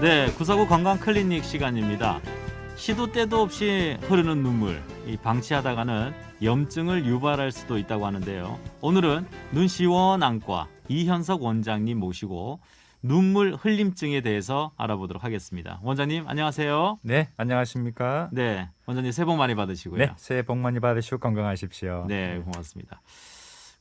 네, 구사구 건강 클리닉 시간입니다. 시도 때도 없이 흐르는 눈물, 이 방치하다가는 염증을 유발할 수도 있다고 하는데요. 오늘은 눈시원안과 이현석 원장님 모시고 눈물 흘림증에 대해서 알아보도록 하겠습니다. 원장님 안녕하세요. 네, 안녕하십니까? 네, 원장님 새해 복 많이 받으시고요. 네, 새해 복 많이 받으시고 건강하십시오. 네, 고맙습니다.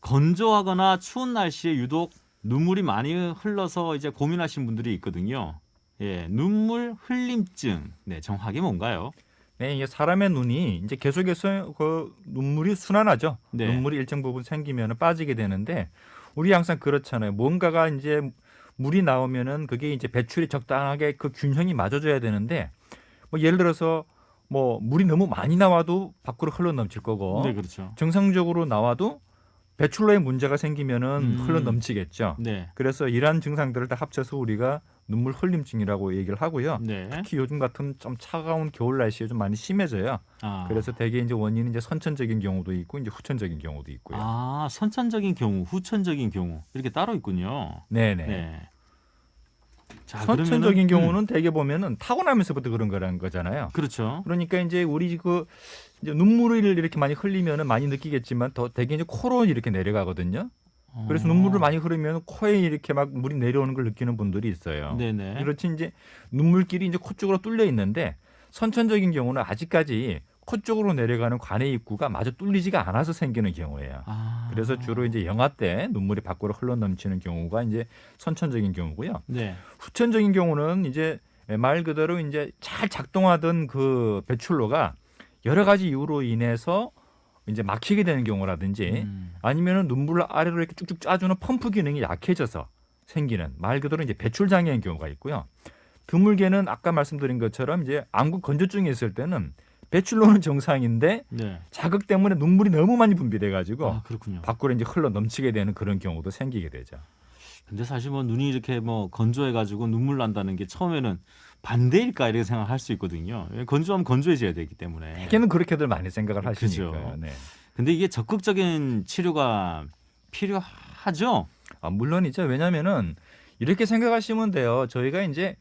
건조하거나 추운 날씨에 유독 눈물이 많이 흘러서 이제 고민하신 분들이 있거든요. 예, 눈물 흘림증. 네, 정확하게 뭔가요? 네, 이게 사람의 눈이 이제 계속해서 그 눈물이 순환하죠. 네. 눈물이 일정 부분 생기면 빠지게 되는데 우리 항상 그렇잖아요. 뭔가가 이제 물이 나오면은 그게 이제 배출이 적당하게 그 균형이 맞아져야 되는데 뭐 예를 들어서 뭐 물이 너무 많이 나와도 밖으로 흘러 넘칠 거고 네, 그렇죠. 정상적으로 나와도 배출로에 문제가 생기면은 흘러 넘치겠죠. 네. 그래서 이러한 증상들을 다 합쳐서 우리가 눈물 흘림증이라고 얘기를 하고요. 네. 특히 요즘 같은 좀 차가운 겨울 날씨에 좀 많이 심해져요. 아. 그래서 대개 이제 원인은 이제 선천적인 경우도 있고 이제 후천적인 경우도 있고요. 아, 선천적인 경우, 후천적인 경우 이렇게 따로 있군요. 네네. 네. 자, 선천적인 그러면은, 경우는 대개 보면은 타고나면서부터 그런 거라는 거잖아요. 그렇죠. 그러니까 이제 우리 그 이제 눈물을 이렇게 많이 흘리면은 많이 느끼겠지만 더 대개 이제 코로 이렇게 내려가거든요. 그래서 눈물을 많이 흐르면 코에 이렇게 막 물이 내려오는 걸 느끼는 분들이 있어요. 네네. 그렇지 이제 눈물길이 이제 코 쪽으로 뚫려 있는데 선천적인 경우는 아직까지 코 쪽으로 내려가는 관의 입구가 마저 뚫리지가 않아서 생기는 경우예요. 아. 그래서 주로 이제 영아 때 눈물이 밖으로 흘러 넘치는 경우가 이제 선천적인 경우고요. 네. 후천적인 경우는 이제 말 그대로 이제 잘 작동하던 그 배출로가 여러 가지 이유로 인해서 이제 막히게 되는 경우라든지 아니면은 눈물을 아래로 이렇게 쭉쭉 짜주는 펌프 기능이 약해져서 생기는 말 그대로 이제 배출 장애인 경우가 있고요. 드물게는 아까 말씀드린 것처럼 이제 안구 건조증이 있을 때는 배출로는 정상인데 네. 자극 때문에 눈물이 너무 많이 분비돼 가지고 아, 그렇군요. 밖으로 이제 흘러 넘치게 되는 그런 경우도 생기게 되죠. 근데 사실 뭐 눈이 이렇게 뭐 건조해 가지고 눈물 난다는 게 처음에는 반대일까 이렇게 생각할 수 있거든요. 건조하면 건조해져야 되기 때문에. 대개는 그렇게들 많이 생각을 그죠. 하시니까요. 네. 근데 이게 적극적인 치료가 필요하죠? 아, 물론이죠. 왜냐면은 이렇게 생각하시면 돼요. 저희가 이제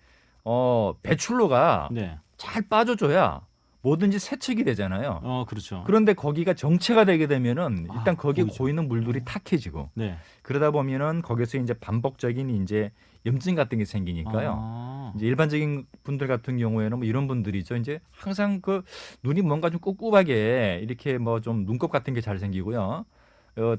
배출로가 네. 잘 빠져줘야 뭐든지 세척이 되잖아요. 그렇죠. 그런데 거기가 정체가 되게 되면은 일단 거기에 거기죠. 고이는 물들이 탁해지고 네. 그러다 보면은 거기서 이제 반복적인 이제 염증 같은 게 생기니까요. 아. 이제 일반적인 분들 같은 경우에는 뭐 이런 분들이죠. 이제 항상 그 눈이 뭔가 좀 꿉꿉하게 이렇게 뭐 좀 눈곱 같은 게 잘 생기고요.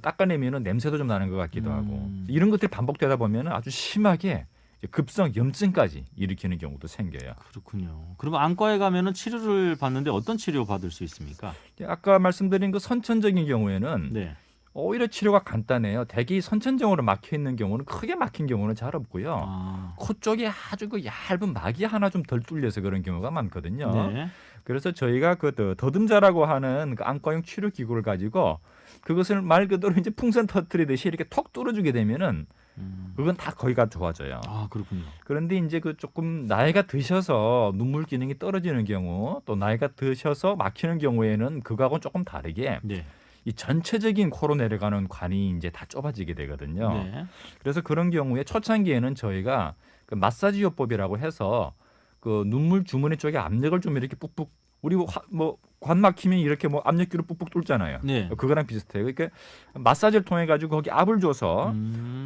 닦아내면은 냄새도 좀 나는 것 같기도 하고 이런 것들이 반복되다 보면은 아주 심하게 급성 염증까지 일으키는 경우도 생겨요. 그렇군요. 그러면 안과에 가면은 치료를 받는데 어떤 치료 받을 수 있습니까? 아까 말씀드린 그 선천적인 경우에는 네. 오히려 치료가 간단해요. 대개 선천적으로 막혀 있는 경우는 크게 막힌 경우는 잘 없고요. 아. 코 쪽에 아주 그 얇은 막이 하나 좀 덜 뚫려서 그런 경우가 많거든요. 네. 그래서 저희가 그 더듬자라고 하는 그 안과용 치료 기구를 가지고 그것을 말 그대로 이제 풍선 터트리듯이 이렇게 톡 뚫어주게 되면은 그건 다 거기가 좋아져요. 아, 그렇군요. 그런데 이제 그 조금 나이가 드셔서 눈물 기능이 떨어지는 경우 또 나이가 드셔서 막히는 경우에는 그거하고는 조금 다르게 네. 이 전체적인 코로 내려가는 관이 이제 다 좁아지게 되거든요. 네. 그래서 그런 경우에 초창기에는 저희가 그 마사지 요법이라고 해서 그 눈물 주머니 쪽에 압력을 좀 이렇게 뿍뿍 우리 뭐 관 막히면 이렇게 뭐 압력기로 뿍뿍 뚫잖아요. 네. 그거랑 비슷해요. 그러니까 마사지를 통해 가지고 거기 압을 줘서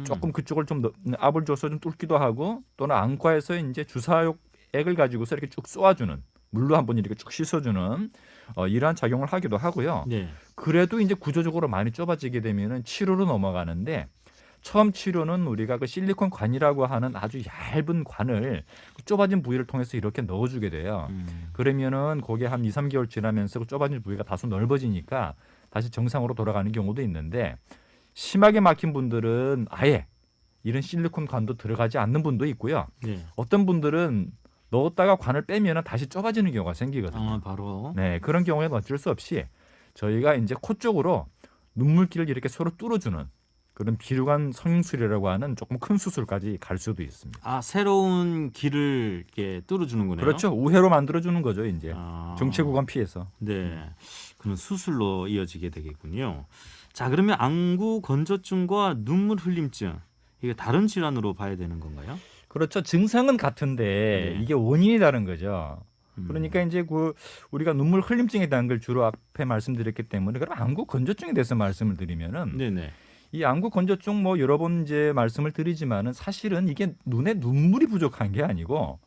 조금 그쪽을 좀 압을 줘서 좀 뚫기도 하고 또는 안과에서 이제 주사액을 가지고서 이렇게 쭉 쏘아주는 물로 한번 이렇게 쭉 씻어주는 이러한 작용을 하기도 하고요. 네. 그래도 이제 구조적으로 많이 좁아지게 되면은 치료로 넘어가는데 처음 치료는 우리가 그 실리콘 관이라고 하는 아주 얇은 관을 그 좁아진 부위를 통해서 이렇게 넣어주게 돼요. 그러면은 그게 한 2, 3개월 지나면서 그 좁아진 부위가 다소 넓어지니까 다시 정상으로 돌아가는 경우도 있는데 심하게 막힌 분들은 아예 이런 실리콘 관도 들어가지 않는 분도 있고요. 네. 어떤 분들은 넣었다가 관을 빼면 다시 좁아지는 경우가 생기거든요. 아, 바로. 네, 그런 경우에는 어쩔 수 없이 저희가 이제 코 쪽으로 눈물길을 이렇게 서로 뚫어주는 그런 비루관 성형술이라고 하는 조금 큰 수술까지 갈 수도 있습니다. 아, 새로운 길을 이렇게 뚫어주는 거네요. 그렇죠. 우회로 만들어주는 거죠, 이제. 아. 정체 구간 피해서. 네. 그런 수술로 이어지게 되겠군요. 자, 그러면 안구 건조증과 눈물 흘림증 이게 다른 질환으로 봐야 되는 건가요? 그렇죠. 증상은 같은데 네. 이게 원인이 다른 거죠. 그러니까 이제 우리가 눈물 흘림증에 대한 걸 주로 앞에 말씀드렸기 때문에 그럼 안구 건조증에 대해서 말씀을 드리면은 네네. 이 안구 건조증 뭐 여러 번 이제 말씀을 드리지만은 사실은 이게 눈에 눈물이 부족한 게 아니고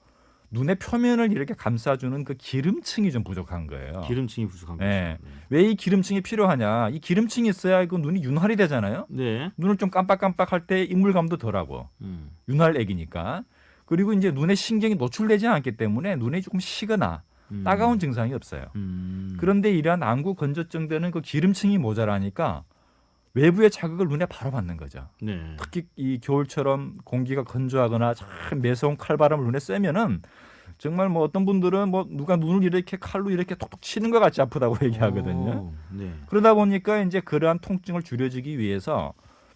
눈의 표면을 이렇게 감싸주는 그 기름층이 좀 부족한 거예요. 기름층이 부족한 거죠. 네. 왜 이 기름층이 필요하냐? 이 기름층이 있어야 그 눈이 윤활이 되잖아요. 네. 눈을 좀 깜빡깜빡할 때 인물감도 덜하고 윤활액이니까. 그리고 이제 눈에 신경이 노출되지 않기 때문에 눈에 조금 시거나 따가운 증상이 없어요. 그런데 이러한 안구 건조증 되는 그 기름층이 모자라니까 외부의 자극을 눈에 바로 받는 거죠. 네. 특히 이 겨울처럼 공기가 건조하거나 참 매서운 칼바람을 눈에 쐬면은 정말 뭐 어떤 분들은 뭐 누가 눈을 이렇게 칼로 이렇게 톡톡 치는 것 같이 아프다고 얘기하거든요. 오, 네. 그러다 보니까 이제 그러한 통증을 줄여주기 위해서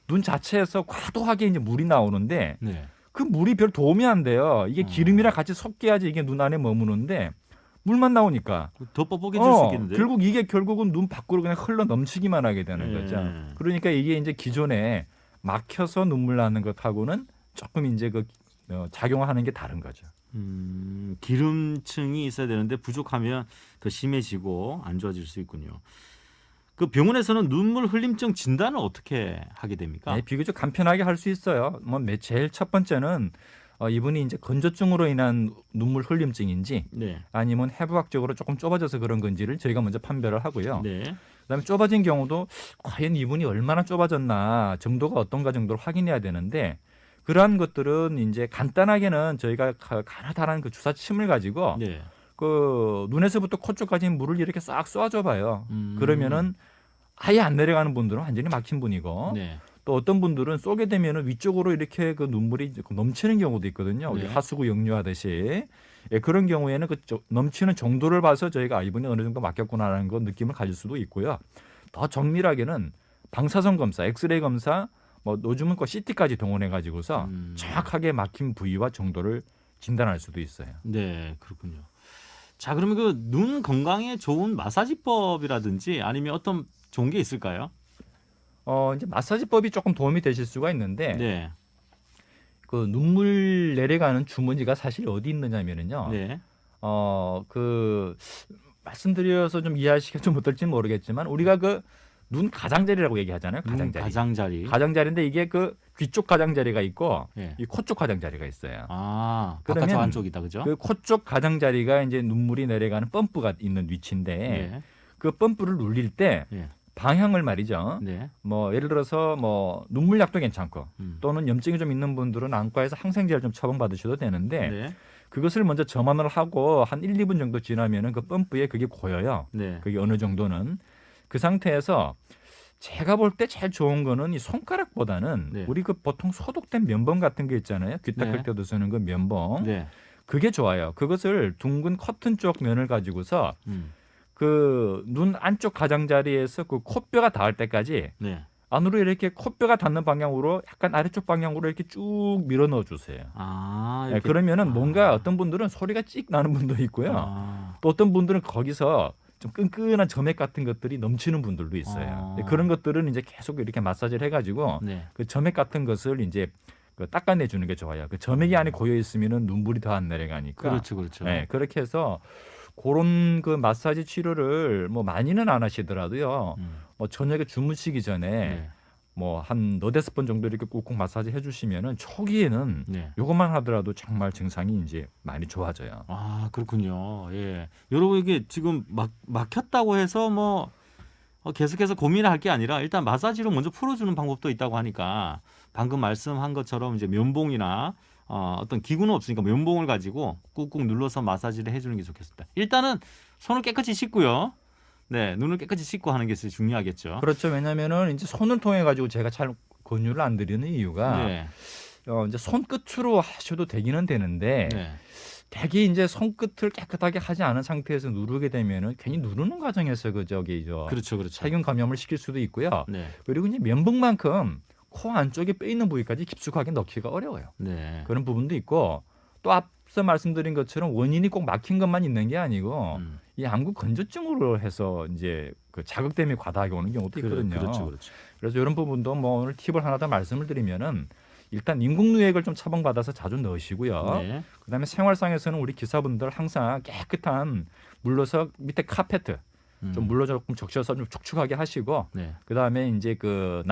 눈 자체에서 과도하게 이제 물이 나오는데 네. 그 물이 별 도움이 안 돼요. 이게 기름이랑 같이 섞여야지 이게 눈 안에 머무는데 물만 나오니까 더 뻑뻑해질 수 있겠는데. 결국은 눈 밖으로 그냥 흘러 넘치기만 하게 되는 네. 거죠. 그러니까 이게 이제 기존에 막혀서 눈물 나는 것하고는 조금 이제 작용하는 게 다른 거죠. 기름층이 있어야 되는데 부족하면 더 심해지고 안 좋아질 수 있군요. 그 병원에서는 눈물 흘림증 진단을 어떻게 하게 됩니까? 네, 비교적 간편하게 할 수 있어요. 제일 첫 번째는 이분이 이제 건조증으로 인한 눈물 흘림증인지 네. 아니면 해부학적으로 조금 좁아져서 그런 건지를 저희가 먼저 판별을 하고요. 네. 그다음에 좁아진 경우도 과연 이분이 얼마나 좁아졌나 정도가 어떤가 정도를 확인해야 되는데 그러한 것들은 이제 간단하게는 저희가 가나다란 그 주사침을 가지고 네. 그 눈에서부터 코 쪽까지 물을 이렇게 싹 쏘아줘 봐요. 그러면은 아예 안 내려가는 분들은 완전히 막힌 분이고 네. 또 어떤 분들은 쏘게 되면은 위쪽으로 이렇게 그 눈물이 넘치는 경우도 있거든요. 우리 네. 하수구 역류하듯이. 예, 그런 경우에는 그 넘치는 정도를 봐서 저희가 이분이 어느 정도 막혔구나라는 거 느낌을 가질 수도 있고요. 더 정밀하게는 방사선 검사, 엑스레이 검사, 뭐 요즘은 CT까지 동원해 가지고서 정확하게 막힌 부위와 정도를 진단할 수도 있어요. 네, 그렇군요. 자, 그러면 그 눈 건강에 좋은 마사지법이라든지 아니면 어떤 좋은 게 있을까요? 이제 마사지법이 조금 도움이 되실 수가 있는데 네. 그 눈물 내려가는 주머니가 사실 어디 있느냐면은요. 네. 그 말씀드려서 좀 이해하시기가 좀 어떨지는 모르겠지만 우리가 그 눈 가장자리라고 얘기하잖아요. 가장자리. 가장자리. 가장자리인데 이게 그 귀 쪽 가장자리가 있고 네. 이 코 쪽 가장자리가 있어요. 아, 그러면 바깥쪽 안쪽이다, 그죠? 그 코 쪽 가장자리가 이제 눈물이 내려가는 펌프가 있는 위치인데 네. 그 펌프를 눌릴 때 네. 방향을 말이죠. 네. 뭐 예를 들어서 뭐 눈물약도 괜찮고 또는 염증이 좀 있는 분들은 안과에서 항생제를 좀 처방받으셔도 되는데 네. 그것을 먼저 점안을 하고 한 1, 2분 정도 지나면은 그 펌프에 그게 고여요. 네. 그게 어느 정도는 그 상태에서 제가 볼 때 제일 좋은 거는 이 손가락보다는 네. 우리 그 보통 소독된 면봉 같은 게 있잖아요. 귀 닦을 네. 때도 쓰는 그 면봉. 네. 그게 좋아요. 그것을 둥근 커튼 쪽 면을 가지고서 음. 그 눈 안쪽 가장자리에서 그 코뼈가 닿을 때까지 네. 안으로 이렇게 코뼈가 닿는 방향으로 약간 아래쪽 방향으로 이렇게 쭉 밀어 넣어 주세요. 아, 네, 이렇게. 그러면은 뭔가 어떤 분들은 소리가 찍 나는 분도 있고요. 아. 또 어떤 분들은 거기서 좀 끈끈한 점액 같은 것들이 넘치는 분들도 있어요. 아. 그런 것들은 이제 계속 이렇게 마사지를 해가지고 네. 그 점액 같은 것을 이제 그 닦아내 주는 게 좋아요. 그 점액이 안에 고여 있으면은 눈물이 더 안 내려가니까. 그렇죠, 그렇죠. 네, 그렇게 해서 그런 그 마사지 치료를 뭐 많이는 안 하시더라도요. 뭐 저녁에 주무시기 전에 네. 뭐 한 너댓 번 정도 이렇게 꾹꾹 마사지 해주시면은 초기에는 네. 요것만 하더라도 정말 증상이 이제 많이 좋아져요. 아, 그렇군요. 예. 여러분 이게 지금 막혔다고 해서 뭐 계속해서 고민할 게 아니라 일단 마사지로 먼저 풀어주는 방법도 있다고 하니까 방금 말씀한 것처럼 이제 면봉이나 어떤 기구는 없으니까 면봉을 가지고 꾹꾹 눌러서 마사지를 해주는 게 좋겠습니다. 일단은 손을 깨끗이 씻고요. 네, 눈을 깨끗이 씻고 하는 게 제일 중요하겠죠. 그렇죠. 왜냐하면은 이제 손을 통해 가지고 제가 잘 권유를 안 드리는 이유가 네. 이제 손끝으로 하셔도 되기는 되는데 네. 되게 이제 손끝을 깨끗하게 하지 않은 상태에서 누르게 되면은 괜히 누르는 과정에서 그렇죠, 그렇죠. 살균 감염을 시킬 수도 있고요. 네. 그리고 이제 면봉만큼 코 안쪽에 빼 있는 부위까지 깊숙하게 넣기가 어려워요. 네. 그런 부분도 있고 또 앞서 말씀드린 것처럼 원인이 꼭 막힌 것만 있는 게 아니고 이 안구 건조증으로 해서 이제 그 자극 때문에 과다하게 오는 경우도 있거든요. 그렇죠, 그렇죠. 그래서 이런 부분도 뭐 오늘 팁을 하나 더 말씀을 드리면은 일단 인공누액을 좀 처방받아서 자주 넣으시고요. 네. 그다음에 생활상에서는 우리 기사분들 항상 깨끗한 물로서 밑에 카페트 좀 물로 조금 적셔서 좀 촉촉하게 하시고 네. 그다음에 이제 그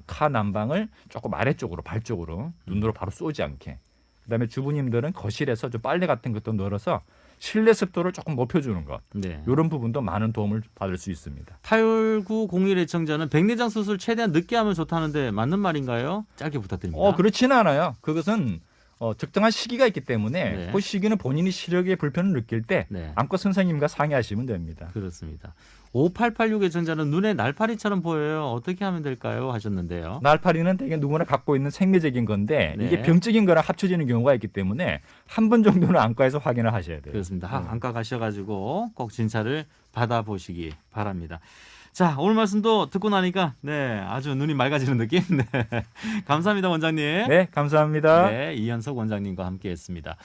카 난방을 조금 아래쪽으로 발 쪽으로 눈으로 바로 쏘지 않게. 그다음에 주부님들은 거실에서 좀 빨래 같은 것도 널어서 실내 습도를 조금 높여주는 것. 네. 이런 부분도 많은 도움을 받을 수 있습니다. 8901 애청자는 백내장 수술 최대한 늦게 하면 좋다는데 맞는 말인가요? 짧게 부탁드립니다. 그렇지는 않아요. 그것은 적정한 시기가 있기 때문에 네. 그 시기는 본인이 시력에 불편을 느낄 때 네. 안과 선생님과 상의하시면 됩니다. 그렇습니다. 5886 애청자는 눈에 날파리처럼 보여요. 어떻게 하면 될까요? 하셨는데요. 날파리는 되게 누구나 갖고 있는 생리적인 건데 네. 이게 병적인 거랑 합쳐지는 경우가 있기 때문에 한 번 정도는 안과에서 확인을 하셔야 돼요. 그렇습니다. 네. 안과 가셔가지고 꼭 진찰을 받아보시기 바랍니다. 자, 오늘 말씀도 듣고 나니까 네, 아주 눈이 맑아지는 느낌. 네. 감사합니다, 원장님. 네, 감사합니다. 네, 이현석 원장님과 함께했습니다.